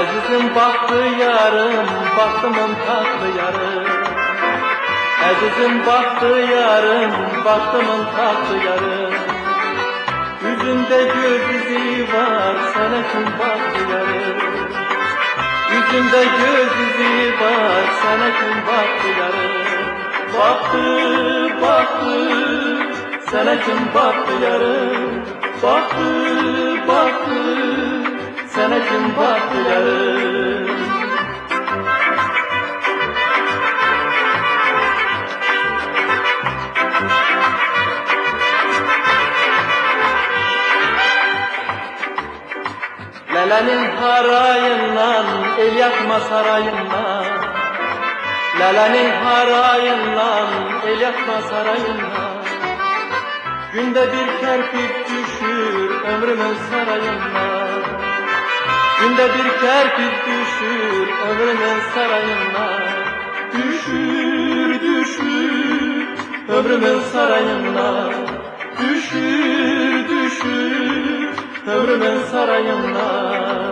Azizim baktı yarım, baktımın tatlı yarım. Azizim baktı yarım, baktımın tatlı yarım. Yüzünde göz izi var, sana kim baktı yarım. Yüzünde göz izi var, sana kim baktı yarım. Baktı, sana kim baktı yarım. Baktı, sana kim baktı yarım. Lalenin harayından, el yakma sarayından. Lalenin harayından, el yakma sarayından. Günde bir kerpiç düşür ömrümün sarayından. Günde bir kerpiç düşür ömrümün sarayından. Düşür ömrümün sarayından. Düşür ömrümün sarayından.